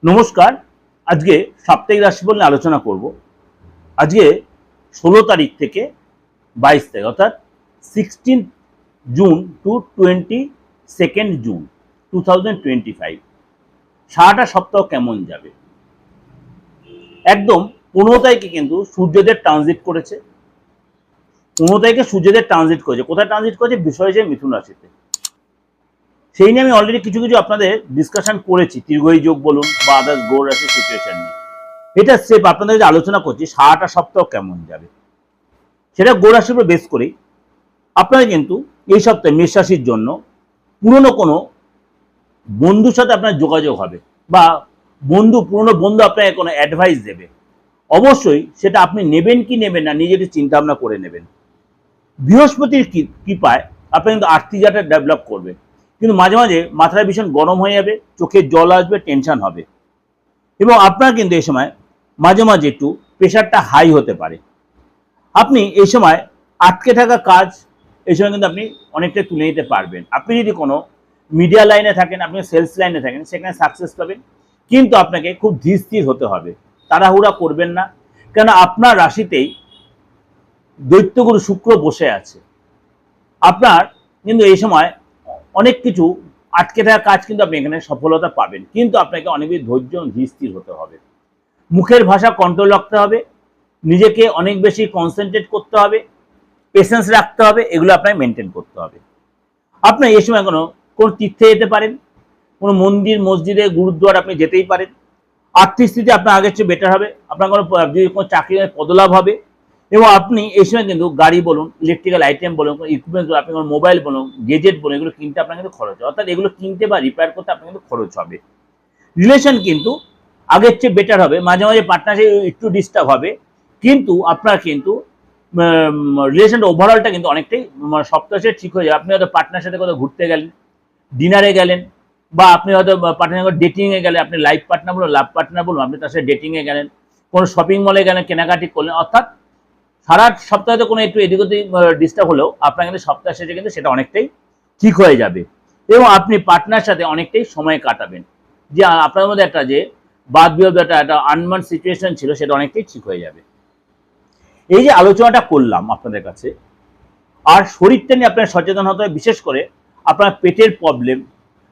নমস্কার। আজকে সাপ্তাহিক রাশিফল নিয়ে আলোচনা করব। আজকে 16 তারিখ থেকে 22 তারিখ অর্থাৎ 16 জুন টু 22 জুন 2025 সারাটা সপ্তাহ কেমন যাবে। একদম 15 তারিখে কিন্তু সূর্যদেব ট্রানজিট করেছে। 15 তারিখে সূর্যদেব ট্রানজিট করেছে। কোথায় ট্রানজিট করেছে? বিষয় যে মিথুন রাশিতে। সেই নিয়ে আমি অলরেডি কিছু আপনাদের ডিসকাশন করেছি, তীর্ঘয়ী যোগ বলুন বা আদার্স গ্রহ রাশির সিচুয়েশন নিয়ে। এটা স্টেপ আপনাদের যে আলোচনা করছি সারাটা সপ্তাহ কেমন যাবে সেটা গ্রহ রাশির উপর বেস করেই আপনারা কিন্তু এই সপ্তাহে মেষ রাশির জন্য পুরনো কোনো বন্ধুর সাথে আপনার যোগাযোগ হবে বা পুরনো বন্ধু আপনাকে কোনো অ্যাডভাইস দেবে। অবশ্যই সেটা আপনি নেবেন কি নেবেন না নিজে একটু চিন্তা ভাবনা করে নেবেন। বৃহস্পতির কৃপায় আপনি কিন্তু আর্থিকজাটা ডেভেলপ করবে, কিন্তু মাঝে মাঝে মাথাটা ভীষণ গরম হয়ে যাবে, চোখে জল আসবে, টেনশন হবে এবং আপনার কিন্তু এই সময় মাঝে মাঝে একটু প্রেশারটা হাই হতে পারে। আপনি এই সময় আটকে থাকা কাজ এই সময় কিন্তু আপনি অনেকটাই তুলে নিতে পারবেন। আপনি যদি কোনো মিডিয়া লাইনে থাকেন, আপনি সেলস লাইনে থাকেন, সেখানে সাকসেস পাবেন, কিন্তু আপনাকে খুব ধীর স্থির হতে হবে, তাড়াহুড়া করবেন না। কেন আপনার রাশিতেই দৈত্যগুরু শুক্র বসে আছে। আপনার কিন্তু এই সময় অনেক কিছু আটকে থাকা কাজ কিন্তু আপনি এখানে সফলতা পাবেন, কিন্তু আপনাকে অনেক বেশি ধৈর্য ধীর স্থির হতে হবে। মুখের ভাষা কন্ট্রোল রাখতে হবে, নিজেকে অনেক বেশি কনসেন্ট্রেট করতে হবে, পেশেন্স রাখতে হবে, এগুলো আপনাকে মেনটেন করতে হবে। আপনি এই সময় কোনো তীর্থে যেতে পারেন, কোনো মন্দির মসজিদে গুরুদ্বার আপনি যেতেই পারেন। আর্থিক স্থিতি আপনার আগের চেয়ে বেটার হবে, আপনার কোনো চাকরি পদলাভ হবে এবং আপনি এই সময় কিন্তু গাড়ি বলুন, ইলেকট্রিক্যাল আইটেম বলুন, ইকুইপমেন্টস বলুন, আপনি কোনো মোবাইল বলুন, গেজেট বলুন, এগুলো কিনতে আপনার কিন্তু খরচ হবে, অর্থাৎ এগুলো কিনতে বা রিপেয়ার করতে আপনার কিন্তু খরচ হবে। রিলেশন কিন্তু আগের চেয়ে বেটার হবে, মাঝে মাঝে পার্টনারশিপ একটু ডিস্টার্ব হবে, কিন্তু আপনার কিন্তু রিলেশনটা ওভারঅলটা কিন্তু অনেকটাই সপ্তাহে ঠিক হয়ে যাবে। আপনি হয়তো পার্টনার সাথে কোথাও ঘুরতে গেলেন, ডিনারে গেলেন, বা আপনি হয়তো পার্টনার ডেটিংয়ে গেলেন, আপনি লাইফ পার্টনার বলুন, লাভ পার্টনার বলুন, আপনি তার সাথে ডেটিংয়ে গেলেন, কোনো শপিং মলে গেলেন, কেনাকাটি করলেন, অর্থাৎ সারা সপ্তাহে কোনো একটু এদিক ওদিক ডিস্টার্ব হলেও আপনার কিন্তু সপ্তাহ শেষে কিন্তু সেটা অনেকটাই ঠিক হয়ে যাবে এবং আপনি পার্টনার সাথে অনেকটাই সময় কাটাবেন। যে আপনার মধ্যে একটা যে বাদ বিবাদ একটা আনমান সিচুয়েশন ছিল সেটা অনেকটাই ঠিক হয়ে যাবে। এই যে আলোচনাটা করলাম আপনাদের কাছে, আর শরীরটা নিয়ে আপনার সচেতন হতে হবে। বিশেষ করে আপনার পেটের প্রবলেম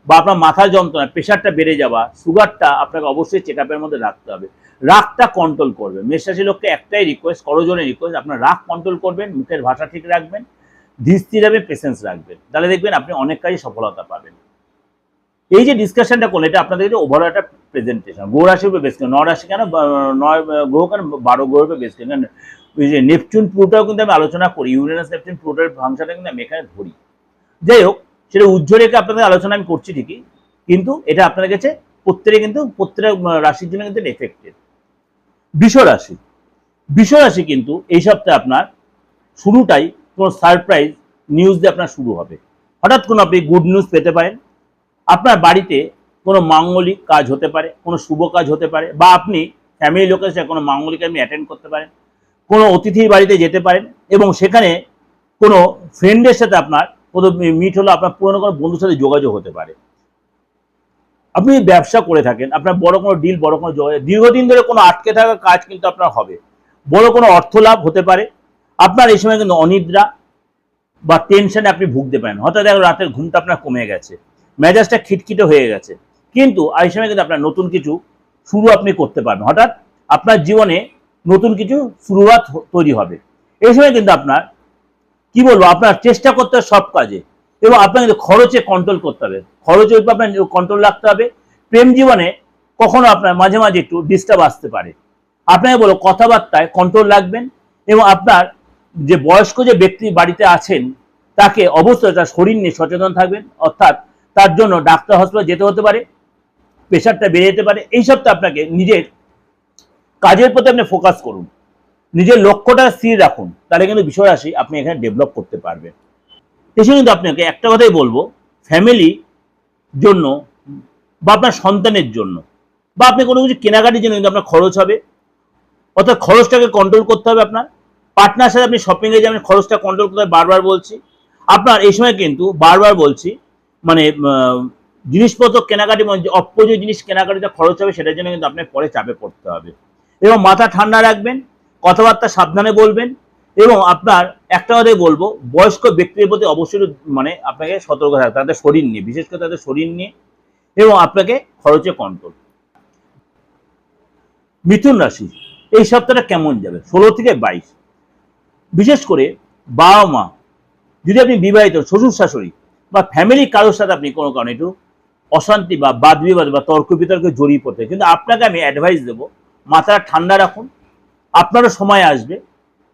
বা আপনার মাথার যন্ত্রণা, প্রেশারটা বেড়ে যাওয়া, সুগারটা আপনাকে অবশ্যই চেক আপের মধ্যে রাখতে হবে। রাগটা কন্ট্রোল করবে। মেষ রাশির লোককে একটাই রিকোয়েস্ট, করজোরে রিকোয়েস্ট, আপনার রাগ কন্ট্রোল করবেন, মুখের ভাষা ঠিক রাখবেন, ধীর স্থির হবে, পেশেন্স রাখবেন, তাহলে দেখবেন আপনি অনেক কাজে সফলতা পাবেন। এই যে ডিসকাশনটা করলেন এটা আপনাদের ওভারঅল একটা প্রেজেন্টেশন। গ্রহ রাশির উপরে বেশ করে 9 রাশি কেন 9 গ্রহ কেন 12 গ্রহের উপরে বেশ করে, ওই যে নেপচুন প্লুটোও কিন্তু আমি আলোচনা করি, ইউরেনাস নেপচুন প্লুটোর ভাঙসাটা কিন্তু আমি এখানে ধরি। যাই হোক, সেটা উজ্জ্বল রেখে আপনাদের আলোচনা আমি করছি ঠিকই, কিন্তু এটা আপনাদের কাছে প্রত্যেকটা রাশির জন্য কিন্তু এফেক্টেড। বৃষ রাশি কিন্তু এই সপ্তাহে আপনার শুরুটাই কোনো সারপ্রাইজ নিউজ দিয়ে আপনার শুরু হবে। হঠাৎ কোনো আপনি গুড নিউজ পেতে পারেন, আপনার বাড়িতে কোনো মাঙ্গলিক কাজ হতে পারে, কোনো শুভ কাজ হতে পারে, বা আপনি ফ্যামিলি লোকের সাথে কোনো মাঙ্গলিক আপনি অ্যাটেন্ড করতে পারেন, কোনো অতিথির বাড়িতে যেতে পারেন এবং সেখানে কোনো ফ্রেন্ডের সাথে আপনার কোনো মিট হলো, আপনার পুরনো কোনো বন্ধুর সাথে যোগাযোগ হতে পারে। আপনি ব্যবসা করে থাকেন, আপনার বড় কোনো ডিল, বড় কোনো যোগাযোগ, দীর্ঘদিন ধরে কোনো আটকে থাকা কাজ কিন্তু আপনার হবে, বড় কোনো অর্থ লাভ হতে পারে। আপনার এই সময় কিন্তু অনিদ্রা বা টেনশনে আপনি ভুগতে পারেন, হঠাৎ রাতের ঘুমটা আপনার কমে গেছে, মেজাজটা খিটখিটে হয়ে গেছে, কিন্তু এই সময় কিন্তু আপনার নতুন কিছু শুরু আপনি করতে পারবেন। হঠাৎ আপনার জীবনে নতুন কিছু শুরুয়াত তৈরি হবে। এই সময় কিন্তু আপনার কি বলবো, আপনার চেষ্টা করতে হবে সব কাজে এবং আপনার কিন্তু খরচে কন্ট্রোল করতে হবে, খরচের উপর আপনার কন্ট্রোল রাখতে হবে। প্রেম জীবনে কখনো আপনার মাঝে মাঝে একটু ডিস্টার্ব আসতে পারে, আপনাকে বলো কথাবার্তায় কন্ট্রোল রাখবেন এবং আপনার যে বয়স্ক যে ব্যক্তি বাড়িতে আছেন তাকে অবশ্যই তার শরীর নিয়ে সচেতন থাকবেন, অর্থাৎ তার জন্য ডাক্তার হসপিটাল যেতে হতে পারে, প্রেশারটা বেড়ে যেতে পারে। এই সপ্তাহে আপনাকে নিজের কাজের প্রতি আপনি ফোকাস করুন, নিজের লক্ষ্যটা স্থির রাখুন, তাহলে কিন্তু বিষয় রাশি আপনি এখানে ডেভেলপ করতে পারবেন। এসে কিন্তু আপনাকে একটা কথাই বলবো, ফ্যামিলি জন্য বা আপনার সন্তানের জন্য বা আপনি কোনো কিছু কেনাকাটির জন্য কিন্তু আপনার খরচ হবে, অর্থাৎ খরচটাকে কন্ট্রোল করতে হবে। আপনার পার্টনার সাথে আপনি শপিংয়ে যাবেন, খরচটা কন্ট্রোল করতে হবে, বারবার বলছি। আপনার এই সময় কিন্তু বারবার বলছি, মানে জিনিসপত্র কেনাকাটি অপ্রয়োজনীয় জিনিস কেনাকাটিতে খরচ হবে, সেটার জন্য কিন্তু আপনার পরে চাপে পড়তে হবে। এবং মাথা ঠান্ডা রাখবেন, কথাবার্তা সাবধানে বলবেন, এবং আপনার একটা কথাই বলবো, বয়স্ক ব্যক্তির প্রতি অবশ্যই মানে আপনাকে সতর্ক থাকতে, তাদের শরীর নিয়ে, বিশেষ করে তাদের শরীর নিয়ে, এবং আপনাকে খরচে কন্ট্রোল। মিথুন রাশি এই সপ্তাহটা কেমন যাবে? 16 থেকে 22। বিশেষ করে বাবা মা, যদি আপনি বিবাহিত, শ্বশুর শাশুড়ি বা ফ্যামিলি কারোর সাথে আপনি কোনো কারণে একটু অশান্তি বা বাদ বিবাদ বা তর্ক বিতর্কে জড়িয়ে পড়তে, কিন্তু আপনাকে আমি অ্যাডভাইস দেবো, মাথা ঠান্ডা রাখুন, আপনারও সময় আসবে,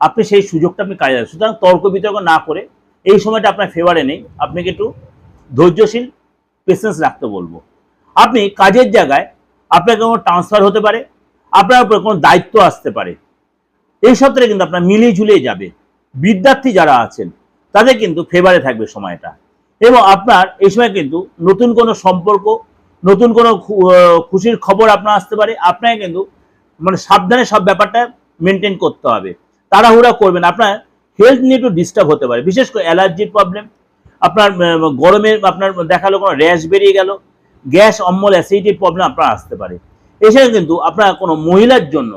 আপনি সেই সুযোগটা আপনি কাজে লাগান। সুতরাং তর্ক বিতর্ক না করে, এই সময়টা আপনার ফেভারে নেই, আপনাকে একটু ধৈর্যশীল, পেশেন্স রাখতে বলবো। আপনি কাজের জায়গায় আপনার কোনো ট্রান্সফার হতে পারে, আপনার উপরে কোনো দায়িত্ব আসতে পারে, এই সপ্তাহে কিন্তু আপনার মিলিয়ে ঝুলিয়ে যাবে। বিদ্যার্থী যারা আছেন তাদের কিন্তু ফেভারে থাকবে সময়টা, এবং আপনার এই সময় কিন্তু নতুন কোনো সম্পর্ক, নতুন কোনো খুশির খবর আপনার আসতে পারে। আপনাকে কিন্তু মানে সাবধানে সব ব্যাপারটা মেনটেন করতে হবে, তাড়াহুড়া করবেন। আপনার হেলথ নিয়ে একটু ডিস্টার্ব হতে পারে, বিশেষ করে অ্যালার্জির প্রবলেম, আপনার গরমে আপনার দেখালো কোনো র্যাশ বেরিয়ে গেল, গ্যাস অম্বল অ্যাসিডিটির প্রবলেম আপনার আসতে পারে। এছাড়া কিন্তু আপনার কোনো মহিলার জন্য,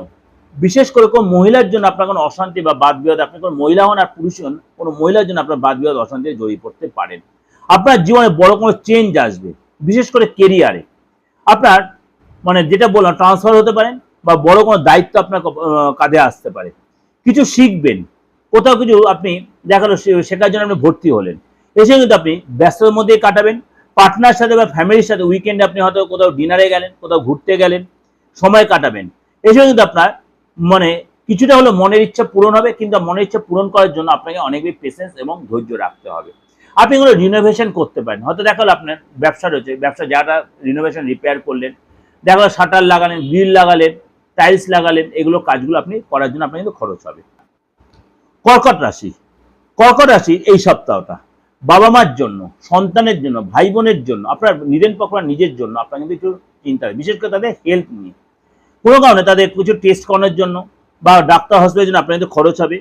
বিশেষ করে কোনো মহিলার জন্য আপনার কোনো অশান্তি বা বাদ বিবাদ, আপনি কোনো মহিলা হন আর পুরুষ হন, কোনো মহিলার জন্য আপনার বাদ বিবাদ অশান্তিতে জড়িয়ে পড়তে পারেন। আপনার জীবনে বড় কোনো চেঞ্জ আসবে, বিশেষ করে কেরিয়ারে আপনার মানে যেটা বললাম ট্রান্সফার হতে পারেন, বা বড় কোনো দায়িত্ব আপনার কাঁধে আসতে পারে। কিছু শিখবেন, কোথাও কিছু আপনি দেখালো শেখার জন্য আপনি ভর্তি হলেন, এসে কিন্তু আপনি ব্যস্ততার মধ্যেই কাটাবেন। পার্টনার সাথে বা ফ্যামিলির সাথে উইকেন্ডে আপনি হয়তো কোথাও ডিনারে গেলেন, কোথাও ঘুরতে গেলেন, সময় কাটাবেন। এসে কিন্তু আপনার মানে কিছুটা হলো মনের ইচ্ছা পূরণ হবে, কিন্তু মনের ইচ্ছা পূরণ করার জন্য আপনাকে অনেক বেশি পেশেন্স এবং ধৈর্য রাখতে হবে। আপনি কোনো রিনোভেশন করতে পারেন, হয়তো দেখালো আপনার ব্যবসা রয়েছে, ব্যবসা যারা রিনোভেশন রিপেয়ার করলেন, দেখালো শাটার লাগালেন, গ্রিল লাগালেন, টাইলস লাগালেন, এগুলো কাজগুলো আপনি করার জন্য আপনার কিন্তু খরচ হবে। কর্কট রাশি, কর্কট রাশির এই সপ্তাহটা বাবা মার জন্য, সন্তানের জন্য, ভাই বোনের জন্য, আপনার নিজের পক্ষ নিজের জন্য আপনার কিন্তু একটু চিন্তা হবে, বিশেষ করে তাদের হেলথ নিয়ে। কোনো কারণে তাদের কিছু টেস্ট করানোর জন্য বা ডাক্তার হসপিটালের জন্য আপনার কিন্তু খরচ হবে।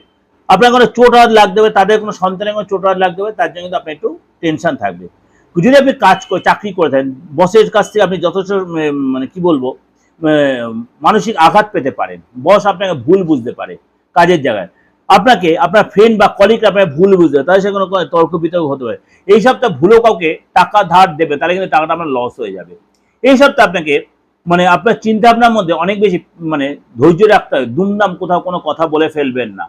আপনার কোনো চোট আঘাত লাগতে হবে, তাদের কোনো সন্তানের কোনো চোট আঘাত লাগতে হবে, তার জন্য কিন্তু আপনার একটু টেনশন থাকবে। যদি আপনি কাজ করে চাকরি করে থাকেন, বসের কাছ থেকে আপনি যথেষ্ট মানে কি বলবো মানসিক আঘাত পেতে পারেন, বস আপনাকে ভুল বুঝতে পারে কাজের জায়গায়, আপনাকে আপনার ফ্রেন্ড বা কলিগ আপনার ভুল বুঝতে পারে, তাদের সাথে কোনো তর্ক বিতর্ক হতে পারে। এই সপ্তাহে ভুলেও কাউকে টাকা ধার দেবে, তাহলে কিন্তু টাকাটা আপনার লস হয়ে যাবে। এই সপ্তাহে আপনাকে মানে আপনার চিন্তা ভাবনার মধ্যে অনেক বেশি মানে ধৈর্য রাখতে হবে, দুমদাম কোথাও কোনো কথা বলে ফেলবেন না।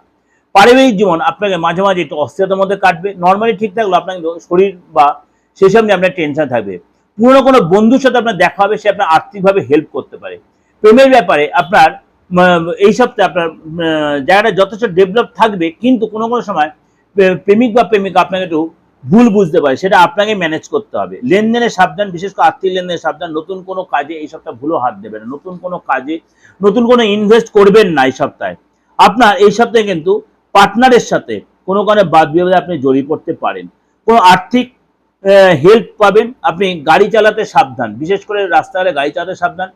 পারিবারিক জীবন আপনাকে মাঝে মাঝে একটু অস্থিরতার মধ্যে কাটবে, নর্মালি ঠিক থাকলেও আপনার কিন্তু শরীর বা সেসব নিয়ে আপনার টেনশন থাকবে। পুরনো কোনো বন্ধুর সাথে আপনার দেখা হবে, সে আপনার আর্থিকভাবে হেল্প করতে পারে। প্রেমের ব্যাপারে আপনার এই সপ্তাহে আপনার জায়গাটা যথেষ্ট ডেভেলপ থাকবে, কিন্তু কোনো কোনো সময় প্রেমিক বা প্রেমিকা আপনাকে একটু ভুল বুঝতে পারে, সেটা আপনাকে ম্যানেজ করতে হবে। লেনদেনে সাবধান, বিশেষ করে আর্থিক লেনদেনে সাবধান। নতুন কোনো কাজে এই সপ্তাহে ভুলও হাত দেবেন না, নতুন কোনো কাজে নতুন কোনো ইনভেস্ট করবেন না এই সপ্তাহে। আপনার এই সপ্তাহে কিন্তু পার্টনারের সাথে কোনো কারণে বাদ বিবাদে আপনি জড়িয়ে পড়তে পারেন, কোনো আর্থিক হেল্প পাবেন। আপনি গাড়ি চালাতে সাবধান, বিশেষ করে রাস্তাঘাটে গাড়ি চালাতে সাবধান।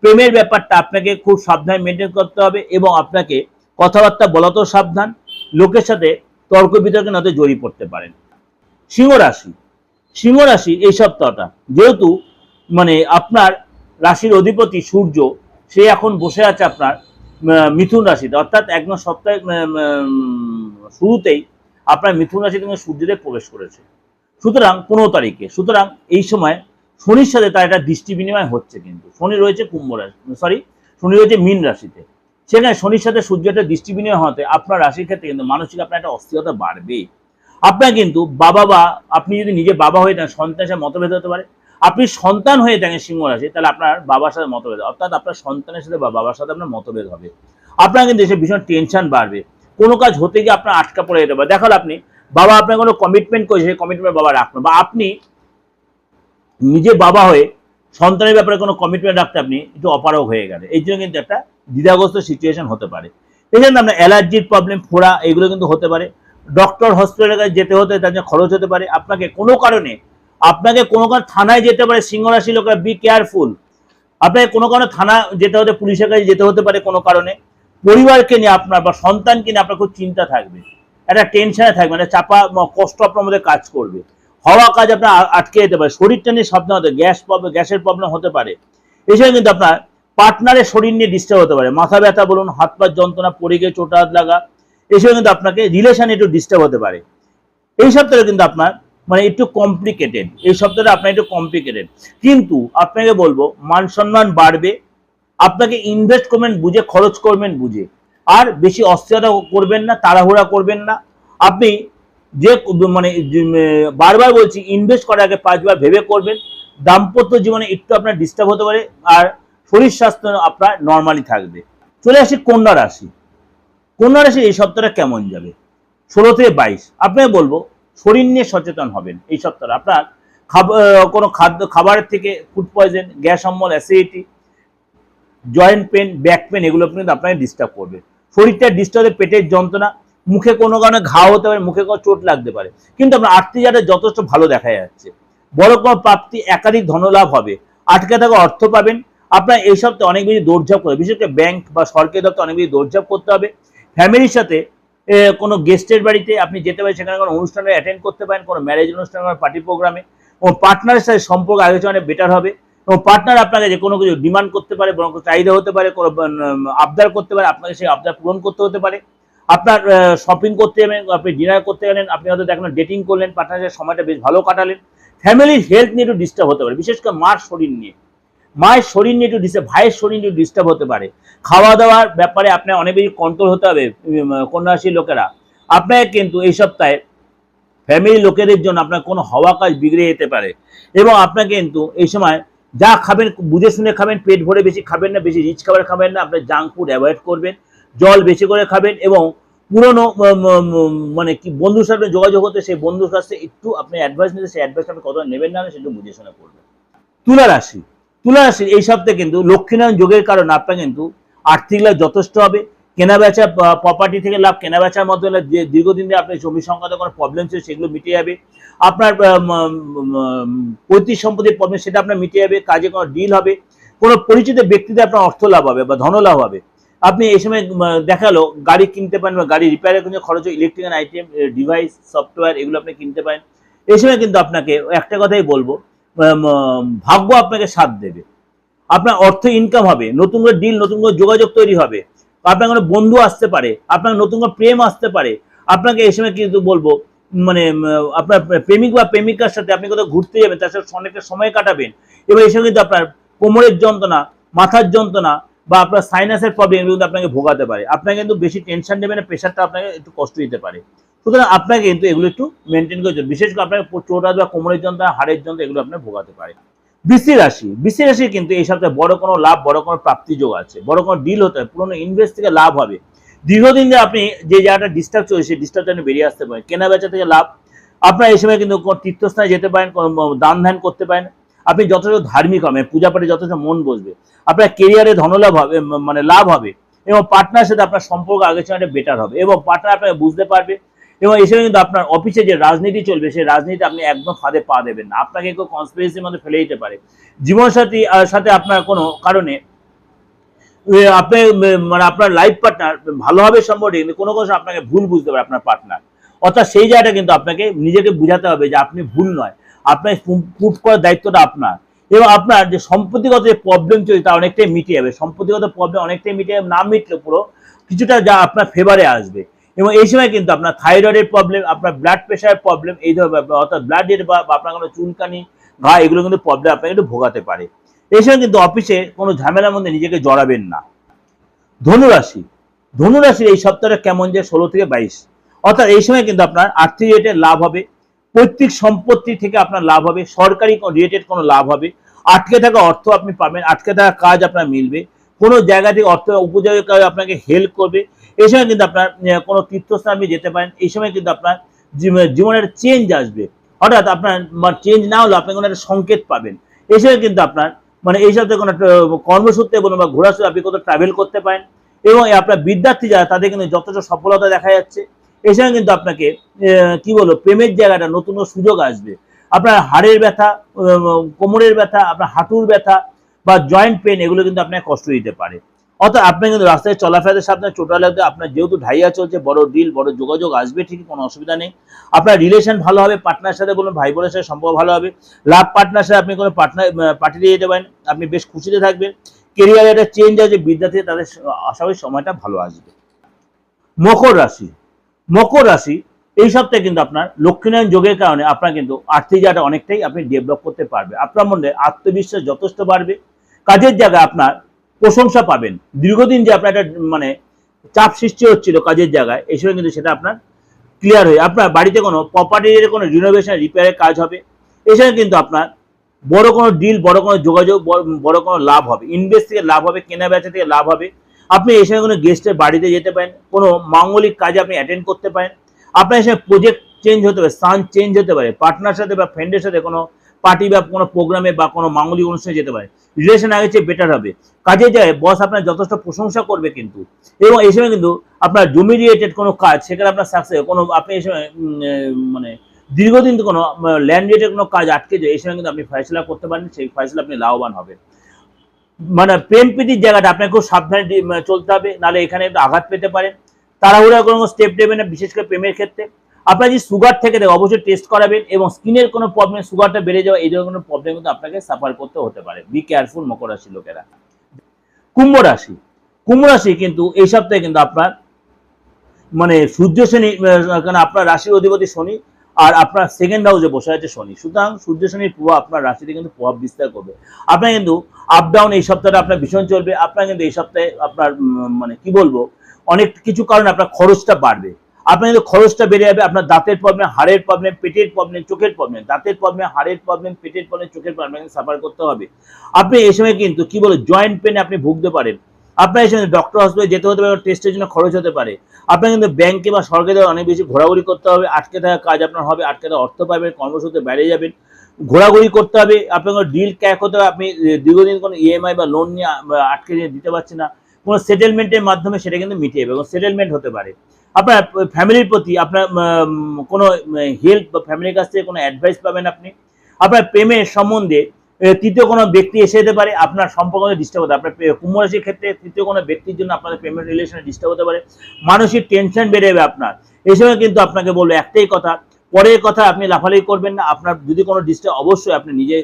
প্রেমের ব্যাপারটা আপনাকে খুব সাবধানে মেনটেন করতে হবে, এবং আপনাকে কথাবার্তা বলাতেও সাবধান, লোকের সাথে তর্ক বিতর্কে নয়তো জড়িয়ে পড়তে পারেন। সিংহ রাশি, সিংহ রাশি এই সপ্তাহটা যেহেতু মানে আপনার রাশির অধিপতি সূর্য, সে এখন বসে আছে আপনার মিথুন রাশিতে, অর্থাৎ একদম সপ্তাহে শুরুতেই আপনার মিথুন রাশিতে সূর্যদেব প্রবেশ করেছে, সুতরাং 15 তারিখে। সুতরাং এই সময় শনির সাথে তার একটা দৃষ্টি বিনিময় হচ্ছে, কিন্তু শনি রয়েছে কুম্ভ রাশি, শনি রয়েছে মীন রাশিতে, সেখানে শনির সাথে সূর্যের দৃষ্টি বিনিময় হতে আপনার রাশির ক্ষেত্রে কিন্তু মানসিক আপনার একটা অস্থিরতা বাড়বে। আপনার কিন্তু বাবা বা আপনি যদি নিজে বাবা হয়ে থাকেন, সন্তানের সাথে মতভেদ হতে পারে। আপনি সন্তান হয়ে থাকেন সিংহ রাশি, তাহলে আপনার বাবার সাথে মতভেদ, অর্থাৎ আপনার সন্তানের সাথে বা বাবার সাথে আপনার মতভেদ হবে। আপনার কিন্তু এসে ভীষণ টেনশন বাড়বে, কোনো কাজ হতে গিয়ে আপনার আটকা পড়ে যেতে পারে। দেখালো আপনি বাবা আপনার কোনো কমিটমেন্ট করেছে, সেই কমিটমেন্ট বাবা রাখবেন, বা আপনি নিজে বাবা হয়ে সন্তানের ব্যাপারে কোনো কমিটমেন্ট রাখতে আপনি একটু অপারগ হয়ে গেলে, এই জন্য কিন্তু একটা দ্বিধাগ্রস্ত সিচুয়েশন হতে পারে। এই জন্য আপনার অ্যালার্জির প্রবলেম, ফোড়া, এগুলো কিন্তু হতে পারে। ডক্টর হসপিটালের কাছে যেতে হতে, তার জন্য খরচ হতে পারে। আপনাকে কোনো কারণে থানায় যেতে পারে, সিংহ রাশি লোকেরা বি কেয়ারফুল। আপনাকে কোনো কারণে থানা যেতে হতে, পুলিশের কাছে যেতে হতে পারে কোনো কারণে। পরিবারকে নিয়ে আপনার বা সন্তানকে নিয়ে আপনার খুব চিন্তা থাকবে, একটা টেনশনে থাকবে, একটা চাপা কষ্ট আপনার মধ্যে কাজ করবে। হওয়া কাজ আপনার আটকে যেতে পারে, শরীরটা নিয়ে সাবধান হতে, গ্যাসের প্রবলেম হতে পারে। এছাড়া কিন্তু আপনার পার্টনারের শরীর নিয়ে ডিস্টার্ব হতে পারে, মাথা ব্যথা বলুন, হাত পা যন্ত্রণা, পড়ে গিয়ে চোট হাত লাগা। এছাড়া কিন্তু আপনাকে রিলেশনে একটু ডিস্টার্ব হতে পারে। এই সপ্তাহে কিন্তু আপনার মানে একটু কমপ্লিকেটেড, এই সপ্তাহটা আপনার একটু কমপ্লিকেটেড, কিন্তু আপনাকে বলবো মান সম্মান বাড়বে। আপনাকে ইনভেস্ট করবেন বুঝে, খরচ করবেন বুঝে, আর বেশি অস্থিরতা করবেন না, তাড়াহুড়া করবেন না। আপনি যে মানে বারবার বলছি, ইনভেস্ট করার আগে 5 বার ভেবে করবেন। দাম্পত্য জীবনে একটু আপনার ডিস্টার্ব হতে পারে, আর শরীর স্বাস্থ্য আপনার নর্মালি থাকবে। চলে আসি কন্যা রাশি। কন্যা রাশি এই সপ্তাহটা কেমন যাবে? 16 থেকে 22 আপনাকে বলবো শরীর নিয়ে সচেতন হবেন এই সপ্তাহে। আপনার কোনো খাবারের থেকে ফুড পয়জন, গ্যাস অম্বল, acidity, joint pain, back pain, এগুলো কিন্তু আপনাকে ডিস্টার্ব করবে। শরীরটা ডিস্টার্ব হবে, পেটের যন্ত্রণা, মুখে কোনো কারণে ঘাও হতে পারে, মুখে কোনো চোট লাগতে পারে। কিন্তু আপনার আর্থিক জায়গাটা যথেষ্ট ভালো দেখা যাচ্ছে। বড় কোনো প্রাপ্তি, একাধিক ধনলাভ হবে, আটকে থাকা অর্থ পাবেন। আপনার এই সপ্তাহে অনেক বেশি দৌড়ঝাঁপ করবে, বিশেষ করে ব্যাংক বা সরকারি দপ্তর অনেক বেশি দৌড়ঝাঁপ করতে হবে। ফ্যামিলির সাথে কোনো গেস্টের বাড়িতে আপনি যেতে পারেন, সেখানে কোনো অনুষ্ঠানে অ্যাটেন্ড করতে পারেন, কোনো ম্যারেজ অনুষ্ঠান, কোনো পার্টি প্রোগ্রামে। এবং পার্টনারের সাথে সম্পর্ক আগে অনেক বেটার হবে। এবং পার্টনার আপনাকে যে কোনো কিছু ডিমান্ড করতে পারে, বরং চাহিদা হতে পারে, কোনো আবদার করতে পারে, আপনাকে সেই আবদার পূরণ করতে হতে পারে। আপনার শপিং করতে যাবেন, আপনি ডিনার করতে গেলেন, আপনি হয়তো দেখলেন ডেটিং করলেন, পার্টনারের সময়টা বেশ ভালো কাটালেন। ফ্যামিলির হেলথ নিয়ে একটু ডিস্টার্ব হতে পারে, বিশেষ করে মায়ের শরীর নিয়ে একটু ডিস্টার্ব, ভাইয়ের শরীর নিয়ে ডিস্টার্ব হতে পারে। খাওয়া দাওয়ার ব্যাপারে আপনার অনেক বেশি কন্ট্রোল হতে হবে। কন্যা রাশির লোকেরা, আপনাকে কিন্তু এই সপ্তাহে ফ্যামিলি লোকেদের জন্য আপনার কোনো হওয়া কাজ বিগড়ে যেতে পারে। এবং আপনাকে কিন্তু এই সময় যা খাবেন বুঝে শুনে খাবেন, পেট ভরে বেশি খাবেন না, বেশি রিচ খাবার খাবেন না, আপনার জাঙ্ক ফুড অ্যাভয়েড করবেন, জল বেশি করে খাবেন। এবং পুরনো মানে কি বন্ধুর সাথে যোগাযোগ হতে, সেই বন্ধুর কাছে একটু আপনি অ্যাডভাইস নিতে, সেই অ্যাডভাইস আপনি কত নেবেন না সেটা বুঝে শুনে করবেন। তুলা রাশি, তুলা রাশির এই সপ্তাহে কিন্তু লক্ষ্মীনারায়ণ যোগের কারণে আপনার কিন্তু আর্থিক লাভ যথেষ্ট হবে। কেনা বেচা, প্রপার্টি থেকে লাভ, কেনা বেচার মধ্যে যে দীর্ঘদিন ধরে আপনার জমি সংক্রান্ত কোনো প্রবলেম ছিল সেগুলো মিটে যাবে। আপনার পৈতৃক সম্পত্তির প্রবলেম সেটা আপনার মিটে যাবে। কাজে কোনো ডিল হবে, কোনো পরিচিত ব্যক্তিতে আপনার অর্থ লাভ হবে বা ধন লাভ হবে। আপনি এই সময় দেখালো গাড়ি কিনতে পারেন, বা গাড়ি রিপেয়ারের জন্য খরচ, ইলেকট্রিক্যাল আইটেম, ডিভাইস, সফটওয়্যার, এগুলো আপনি কিনতে পারেন। এই সময় কিন্তু আপনাকে একটা কথাই বলবো, ভাগ্য আপনাকে সাথ দেবে। আপনার অর্থ ইনকাম হবে, নতুন করে ডিল, নতুন করে যোগাযোগ তৈরি হবে, আপনার কোনো বন্ধু আসতে পারে, আপনার নতুন করে প্রেম আসতে পারে। আপনাকে এই সময় কিন্তু বলবো মানে আপনার প্রেমিক বা প্রেমিকার সাথে আপনি কোথাও ঘুরতে যাবেন, তার সাথে অনেকটা সময় কাটাবেন। এবার এই সময় কিন্তু আপনার কোমরের যন্ত্রণা, মাথার যন্ত্রণা বা আপনার সাইনাসের প্রবলেম, এগুলো কিন্তু আপনাকে ভোগাতে পারে। আপনাকে কিন্তু বেশি টেনশন নেবেন না, প্রেশারটা আপনাকে একটু কষ্ট দিতে পারে। সুতরাং আপনাকে কিন্তু এগুলো একটু মেনটেন করে চলবে, বিশেষ করে আপনার চোট বা কোমরের যন্ত্রণা, হাড়ের যন্ত্রণা, এগুলো আপনার ভোগাতে পারে। বৃশ্চিক রাশি কিন্তু এই সপ্তাহে বড় কোনো লাভ, বড় কোনো প্রাপ্তি যোগ আছে, বড় কোনো ডিল হতে হবে, পুরোনো ইনভেস্ট থেকে লাভ হবে। দীর্ঘদিন ধরে আপনি যে জায়গাটা ডিস্টার্ব চলছে, সেই ডিস্টার্বটা বেরিয়ে আসতে পারেন। কেনা বেচা থেকে লাভ, আপনার এই সময় কিন্তু কোনো তীর্থস্থানে যেতে পারেন, কোনো দান ধ্যান করতে পারেন। আপনি যথেষ্ট ধার্মিক হবেন, পূজা পাঠে যথেষ্ট মন বসবে। আপনার কেরিয়ারে ধনলাভ হবে, মানে লাভ হবে। এবং পার্টনারের সাথে আপনার সম্পর্ক আগের চেয়ে বেটার হবে, এবং পার্টনার আপনাকে বুঝতে পারবে। এবং এই সময় কিন্তু আপনার অফিসে যে রাজনীতি চলবে, সেই রাজনীতি আপনি একদম ফাঁদে পা দেবেন না, আপনাকে কেউ কনস্পিরেসির মধ্যে ফেলে দিতে পারে। জীবনসাথী সাথে আপনার কোনো কারণে আপনি মানে আপনার লাইফ পার্টনার ভালোভাবে সম্পর্কে, কিন্তু কোনো কোনো আপনাকে ভুল বুঝতে পারে আপনার পার্টনার। অর্থাৎ সেই জায়গাটা কিন্তু আপনাকে নিজেকে বুঝাতে হবে যে আপনি ভুল নয়, আপনার প্রুফ করার দায়িত্বটা আপনার। এবং আপনার যে সম্পত্তিগত যে প্রবলেম চলছে তা অনেকটাই মিটে যাবে, সম্পত্তিগত প্রবলেম অনেকটাই মিটে যাবে, না মিটলে পুরো কিছুটা যা আপনার ফেভারে আসবে। এবং এই সময় কিন্তু আপনার থাইরয়েডের প্রবলেম, আপনার ব্লাড প্রেশারের প্রবলেম, এই ধরনের অর্থাৎ ব্লাডের বা আপনার কোনো চুলকানি, ঘা, এগুলো কিন্তু প্রবলেম আপনাকে একটু ভোগাতে পারে। এই সময় কিন্তু অফিসে কোনো ঝামেলার মধ্যে নিজেকে জড়াবেন না। ধনুরাশি, ধনুরাশির এই সপ্তাহটা কেমন যায় 16 থেকে 22, অর্থাৎ এই সময় কিন্তু আপনার আর্থিক রিলেটেড লাভ হবে, পৈতৃক সম্পত্তি থেকে আপনার লাভ হবে, সরকারি রিলেটেড কোনো লাভ হবে, আটকে থাকা অর্থ আপনি পাবেন, আটকে থাকা কাজ আপনার মিলবে, কোনো জায়গা থেকে অর্থ উপযোগী কাজ আপনাকে হেল্প করবে। এই সময় কিন্তু আপনার কোনো তীর্থস্থান আপনি যেতে পারেন। এই সময় কিন্তু আপনার জীবনের চেঞ্জ আসবে, অর্থাৎ আপনার চেঞ্জ না হলে আপনি কোনো একটা সংকেত পাবেন। এই সময় কিন্তু আপনার মানে এই সপ্তাহে কোনো কর্মসূত্রে বলুন বা ঘোরাসূত্রে আপনি কোথাও ট্রাভেল করতে পারেন। এবং আপনার বিদ্যার্থী যারা, তাদের কিন্তু যথেষ্ট সফলতা দেখা যাচ্ছে। এই সময় কিন্তু আপনাকে কি বলবো, প্রেমের জায়গাটা নতুন সুযোগ আসবে। আপনার হাড়ের ব্যথা, কোমরের ব্যথা, আপনার হাঁটুর ব্যথা বা জয়েন্ট পেন, এগুলো কিন্তু আপনাকে কষ্ট দিতে পারে। অর্থাৎ আপনি কিন্তু রাস্তায় চলাফেরাতে সাবধানে, চোটা লাগবে। আপনার যেহেতু ঢাইয়া চলছে, বড় ডিল, বড় যোগাযোগ আসবে, ঠিকই, কোনো অসুবিধা নেই। আপনার রিলেশন ভালো হবে, পার্টনার সাথে বলুন, ভাই বোনের সাথে সম্পর্ক ভালো হবে। লাভ পার্টনার সাথে আপনি কোনো পার্টি দিয়ে যেতে পারেন, আপনি বেশ খুশিতে থাকবেন। কেরিয়ারে একটা চেঞ্জ আছে, বিদ্যার্থী তাদের আশা করি সময়টা ভালো আসবে। মকর রাশি, মকর রাশি এই সপ্তাহে কিন্তু আপনার লক্ষ্মীনারায়ণ যোগের কারণে আপনার কিন্তু আর্থিক জায়গাটা অনেকটাই আপনি ডেভেলপ করতে পারবে। আপনার মধ্যে আত্মবিশ্বাস যথেষ্ট বাড়বে। কাজের জায়গায় আপনার প্রশংসা পাবেন। দীর্ঘদিন যে আপনার একটা মানে চাপ সৃষ্টি হচ্ছিল কাজের জায়গায়, এই সময় কিন্তু সেটা আপনার ক্লিয়ার হয়ে আপনার বাড়িতে কোনো প্রপার্টির কোনো রিনোভেশন রিপেয়ারের কাজ হবে। এছাড়া কিন্তু আপনার বড় কোনো ডিল, বড় কোনো যোগাযোগ, বড় কোনো লাভ হবে। ইনভেস্ট থেকে লাভ হবে, কেনা বেচা থেকে লাভ হবে। আপনি এই সময় কোনো গেস্টের বাড়িতে যেতে পারেন, কোনো মাঙ্গলিক কাজে আপনি অ্যাটেন্ড করতে পারেন। আপনার এই সময় প্রজেক্ট চেঞ্জ হতে পারে, স্থান চেঞ্জ হতে পারে, পার্টনার সাথে বা ফ্রেন্ডের সাথে কোনো পার্টি বা কোনো প্রোগ্রামে বা কোনো মাঙ্গলিক অনুষ্ঠানে যেতে পারে। রিলেশন আগে চেয়ে বেটার হবে। কাজে যায় বস আপনার যথেষ্ট প্রশংসা করবে কিন্তু। এবং এই সময় কিন্তু আপনার জমি রিলেটেড কোনো কাজ, সেখানে আপনার সাকসেস কোনো, আপনি এই সময় মানে দীর্ঘদিন কোনো ল্যান্ড রিলেটেড কোনো কাজ আটকে যায়, এই সময় কিন্তু আপনি ফয়সলা করতে পারেন, সেই ফয়সলা আপনি লাভবান হবেন। মানে প্রেম প্রীতির জায়গাটা আপনাকে খুব সাবধানে চলতে হবে, নাহলে এখানে একটু আঘাত পেতে পারেন। তাড়াহুড়া কোনো স্টেপ নেবেন না, বিশেষ করে প্রেমের ক্ষেত্রে। আপনার যদি সুগার থেকে থাকে অবশ্যই টেস্ট করাবেন, এবং স্কিনের কোনো প্রবলেম, সুগারটা বেড়ে যাওয়া, এই ধরনের কোনো প্রবলেম কিন্তু আপনাকে সাফার করতে হতে পারে। বি কেয়ারফুল মকর রাশির লোকেরা। কুম্ভ রাশি, কুম্ভ রাশি কিন্তু এই সপ্তাহে কিন্তু আপনার মানে সূর্য শনি, কারণ আপনার রাশির অধিপতি শনি, আর আপনার সেকেন্ড হাউসে বসে আছে শনি, সুতরাং সূর্য শনির প্রভাব আপনার রাশিতে কিন্তু প্রভাব বিস্তার করবে। আপনার কিন্তু আপ ডাউন এই সপ্তাহটা আপনার ভীষণ চলবে। আপনার কিন্তু এই সপ্তাহে আপনার মানে কি বলবো, অনেক কিছু কারণে আপনার খরচটা বাড়বে। আপনার কিন্তু খরচটা বেড়ে যাবে। আপনার দাঁতের প্রবলেম, হাড়ের প্রবলেম, পেটের প্রবলেম, চোখের প্রবলেম, দাঁতের প্রবলেম, হাড়ের প্রবলেম, পেটের প্রবলেম, চোখের প্রবলেম সাফার করতে হবে। আপনি এই সময় কিন্তু কি বলে জয়েন্ট পেনে আপনি ভুগতে পারেন। আপনার এই সময় ডক্টর হসপিটালে যেতে হতে পারে, টেস্টের জন্য খরচ হতে পারে। আপনার কিন্তু ব্যাংকে বা সরকারি অনেক বেশি ঘোরাঘুরি করতে হবে। আটকে থাকা কাজ আপনার হবে, আটকে থাকা অর্থ পাবেন, কর্মসূত্রে বাইরে যাবেন, ঘোরাঘুরি করতে হবে। আপনার ডিল ক্যাক হতে হবে। আপনি দীর্ঘদিন কোনো ইএমআই বা লোন নিয়ে আটকে নিয়ে দিতে পারছেন না, কোনো সেটেলমেন্টের মাধ্যমে সেটা কিন্তু মিটিয়ে যাবে, কোনো সেটেলমেন্ট হতে পারে। আপনার ফ্যামিলির প্রতি আপনার কোনো হেল্প বা ফ্যামিলির কাছ থেকে কোনো অ্যাডভাইস পাবেন আপনি। আপনার প্রেমের সম্বন্ধে তৃতীয় কোনো ব্যক্তি এসে যেতে পারে, আপনার সম্পর্ক ডিস্টার্ব হতে। আপনার কুম্ভ রাশির ক্ষেত্রে তৃতীয় কোনো ব্যক্তির জন্য আপনাদের প্রেমের রিলেশনে ডিস্টার্ব হতে পারে। মানসিক টেনশন বেড়ে যাবে আপনার। এই সময় কিন্তু আপনাকে বলবো একটাই কথা, পরের কথা আপনি লাফালাফি করবেন না। আপনার যদি কোনো ডিস্টার্ব, অবশ্যই আপনি নিজে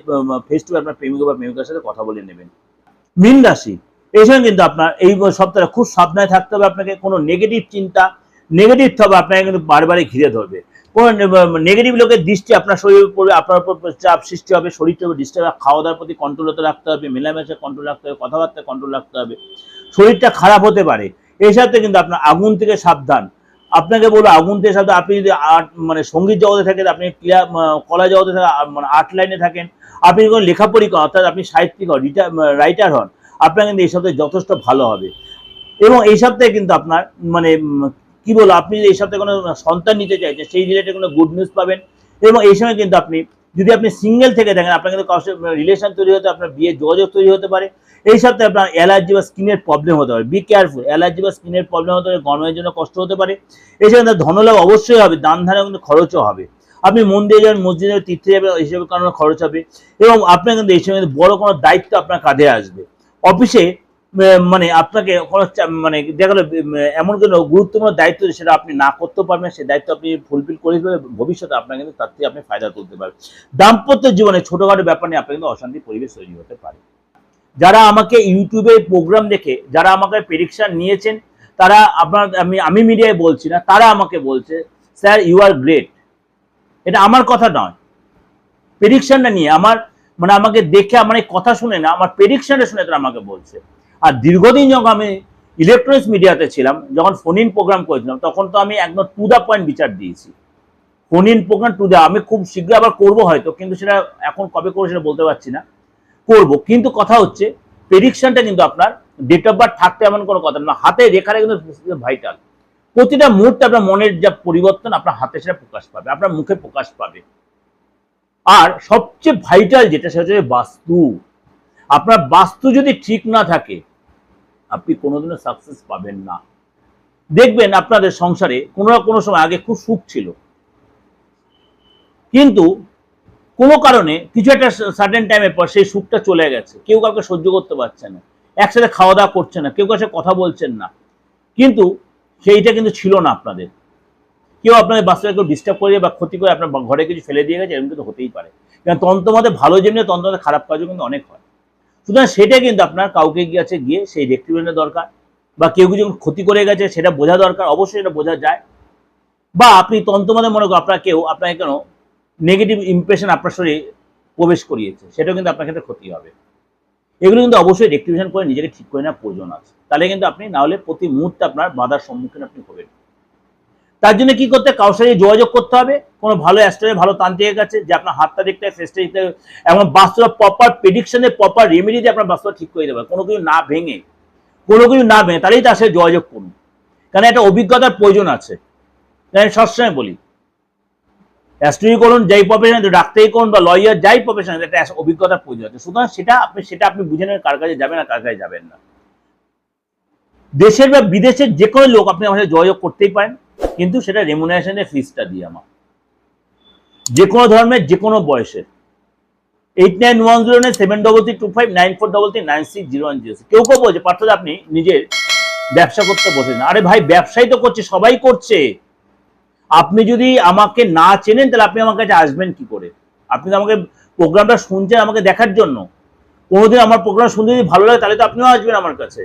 ফেস টু আপনার প্রেমিক বা প্রেমিকার সাথে কথা বলে নেবেন। মীন রাশি, এই সময় কিন্তু আপনার এই সপ্তাহে খুব সাবধানে থাকতে হবে। আপনাকে কোনো নেগেটিভ চিন্তা, নেগেটিভ থব আপনাকে কিন্তু বারবারই ঘিরে ধরবে। কোন নেগেটিভ লোকের দৃষ্টি আপনার শরীরের পড়বে, আপনার উপর চাপ সৃষ্টি হবে, শরীরটা ডিস্টার্ব। খাওয়া দাওয়ার প্রতি কন্ট্রোল হতে রাখতে হবে, মেলামেশা কন্ট্রোল রাখতে হবে, কথাবার্তা কন্ট্রোল রাখতে হবে। শরীরটা খারাপ হতে পারে, এই সাথে কিন্তু আপনার আগুন থেকে সাবধান। আপনাকে বলবো আগুন থেকে সাবধান। আপনি যদি আর্ট মানে সঙ্গীত জগতে থাকেন, আপনি ক্রিয়া কলা জগতে থাকেন, মানে আর্ট লাইনে থাকেন, আপনি কোনো লেখাপড়ি করেন, অর্থাৎ আপনি সাহিত্যিক হন, রাইটার হন, আপনার কিন্তু এই সপ্তাহে যথেষ্ট ভালো হবে। এবং এই সপ্তাহে কিন্তু আপনার মানে কি বলবো, আপনি এই সপ্তাহে কোনো সন্তান নিতে চাইছেন, সেই রিলেটেড কোনো গুড নিউজ পাবেন। এবং এই সময় কিন্তু আপনি যদি আপনি সিঙ্গেল থেকে থাকেন, আপনার কিন্তু কারোর সাথে রিলেশন তৈরি হতে, আপনার বিয়ের যোগাযোগ তৈরি হতে পারে। এই সপ্তাহে আপনার অ্যালার্জি বা স্কিনের প্রবলেম হতে পারে, বি কেয়ারফুল। অ্যালার্জি বা স্কিনের প্রবলেম হতে পারে, গরমের জন্য কষ্ট হতে পারে। এই সময় ধনলাভ অবশ্যই হবে, দান ধানে কিন্তু খরচও হবে। আপনি মন্দিরে যাবেন, মসজিদে তীর্থে যাবেন, এইসব কারণে খরচ হবে। এবং আপনার কিন্তু এই সময় বড় কোনো দায়িত্ব আপনার কাঁধে আসবে। অফিসে মানে আপনাকে কোনো মানে দেখা গেলো এমন কোনো গুরুত্বপূর্ণ দায়িত্ব সেটা আপনি না করতে পারবেন, সেই দায়িত্ব আপনি ফুলফিল করে দিলে ভবিষ্যতে আপনার কিন্তু তার থেকে আপনি ফায়দা তুলতে পারবেন। দাম্পত্য জীবনে ছোটখাটো ব্যাপার নিয়ে আপনার কিন্তু অশান্তি পরিবেশ তৈরি হতে পারে। যারা আমাকে ইউটিউবে প্রোগ্রাম দেখে, যারা আমাকে প্রেডিকশন নিয়েছেন, তারা আপনার আমি মিডিয়ায় বলছি না, তারা আমাকে বলছে স্যার ইউ আর গ্রেট। এটা আমার কথা নয়, প্রেডিকশনটা নিয়ে আমার মানে আমাকে দেখে আমার এই কথা শুনে না, আমার প্রেডিকশনটা শুনে তারা আমাকে বলছে। আর দীর্ঘদিন যখন আমি ইলেকট্রনিক্স মিডিয়াতে ছিলাম, যখন ফোন ইন প্রোগ্রাম করেছিলাম, তখন তো আমি একদম টু দ্য পয়েন্ট বিচার দিয়েছি। Phone in program to the, আমি খুব শীঘ্রই আবার করবো হয়তো, কিন্তু সেটা এখন কবে করবো সেটা বলতে পারছি না, করবো। কিন্তু কথা হচ্ছে প্রেডিকশনটা কিন্তু আপনার ডেট অফ বার্থ থাকতে এমন কোনো কথা না, হাতে রেখাটা কিন্তু ভাইটাল। প্রতিটা মুহূর্তে আপনার মনের যা পরিবর্তন আপনার হাতে সেটা প্রকাশ পাবে, আপনার মুখে প্রকাশ পাবে। আর সবচেয়ে ভাইটাল যেটা সেটা হচ্ছে বাস্তু। আপনার বাস্তু যদি ঠিক না থাকে, আপনি কোনোদিনও সাকসেস পাবেন না। দেখবেন আপনাদের সংসারে কোনো না কোনো সময় আগে খুব সুখ ছিল, কিন্তু কোনো কারণে কিছু একটা সার্টেন টাইমের পর সেই সুখটা চলে গেছে, কেউ কাউকে সহ্য করতে পারছে না। একসাথে খাওয়া দাওয়া করছেন না, কেউ কাছে কথা বলছেন না, কিন্তু সেইটা কিন্তু ছিল না আপনাদের। কেউ আপনাদের বাস্তবে কেউ ডিস্টার্ব করে বা ক্ষতি করে আপনার ঘরে কিছু ফেলে দিয়ে গেছে, এরকম কিন্তু হতেই পারে। কারণ তন্ত্রমতে ভালো যেমনি তন্ত্রমতে খারাপ কাজও কিন্তু অনেক হয়। সুতরাং সেটা কিন্তু আপনার কাউকে গিয়ে গিয়ে সেই রেক্টিফিকেশনের দরকার, বা কেউ কিছু ক্ষতি করে গেছে সেটা বোঝা দরকার, অবশ্যই এটা বোঝা যায়। বা আপনি তন্ত্রমতে মনে করেন আপনার কেউ আপনাকে কেন নেগেটিভ ইমপ্রেশন আপনার শরীরে প্রবেশ করিয়েছে, সেটাও কিন্তু আপনার ক্ষেত্রে ক্ষতি হবে। এগুলো কিন্তু অবশ্যই রেক্টিফিকেশন করে নিজেকে ঠিক করে নেওয়ার প্রয়োজন আছে, তাহলে কিন্তু আপনি না হলে প্রতি মুহূর্তে আপনার বাধার সম্মুখীন আপনি হবেন। তার জন্য কি করতে, কারোর সাথে যোগাযোগ করতে হবে, কোনো ভালো অ্যাস্ট্রোলজার ভালো তান্ত্রিকের কাছে, যে আপনার হাতটা দেখতে হবে, ফেসটা দেখতে হবে, এবং বাস্তব প্রপার প্রেডিকশনে প্রপার রেমেডি দিয়ে আপনার বাস্তব ঠিক করে দেবে, কোনো কিছু না ভেঙে, তাহলেই তার সাথে যোগাযোগ করুন। কারণ একটা অভিজ্ঞতার প্রয়োজন আছে। আমি সবসময় বলি, অ্যাস্ট্রোলজি করুন, যাই প্রফেশন, ডাক্তারি করুন বা লয়ার, যাই প্রফেশন, একটা অভিজ্ঞতার প্রয়োজন আছে। সুতরাং সেটা আপনি বুঝে নেবেন কার কাছে যাবেন আর কার কাছে যাবেন না। দেশের বা বিদেশের যে কোনো লোক আপনি আমার সাথে যোগাযোগ করতেই পারেন, কিন্তু সেটা রেমুনারেশনের ফিসটা দিয়ে আমার, যে কোনো ধর্মের যে কোনো বয়সের। 89109733259433960106। কেউ বলছে পার্থ আপনি নিজের ব্যবসা করতে বসে না। আরে ভাই, ব্যবসাই তো করছে, সবাই করছে। আপনি যদি আমাকে না চেনেন তাহলে আপনি আমার কাছে আসবেন কি করে? আপনি তো আমাকে প্রোগ্রামটা শুনছেন আমাকে দেখার জন্য। কোনোদিন আমার প্রোগ্রাম শুনতে যদি ভালো লাগে তাহলে তো আপনিও আসবেন আমার কাছে।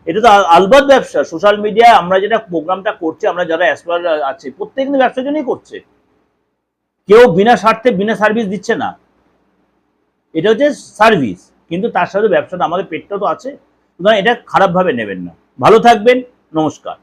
এটা তো আলবাত ব্যবসা। সোশ্যাল মিডিয়ায় আমরা যেটা প্রোগ্রামটা করছি, আমরা যারা অ্যাস্ট্রোলজার আছে প্রত্যেক কিন্তু ব্যবসার জন্যই করছে। কেউ বিনা স্বার্থে বিনা সার্ভিস দিচ্ছে না, এটা হচ্ছে সার্ভিস। কিন্তু তার সাথে ব্যবসাটা, আমাদের পেটটা তো আছে, সুতরাং এটা খারাপভাবে নেবেন না। ভালো থাকবেন, নমস্কার।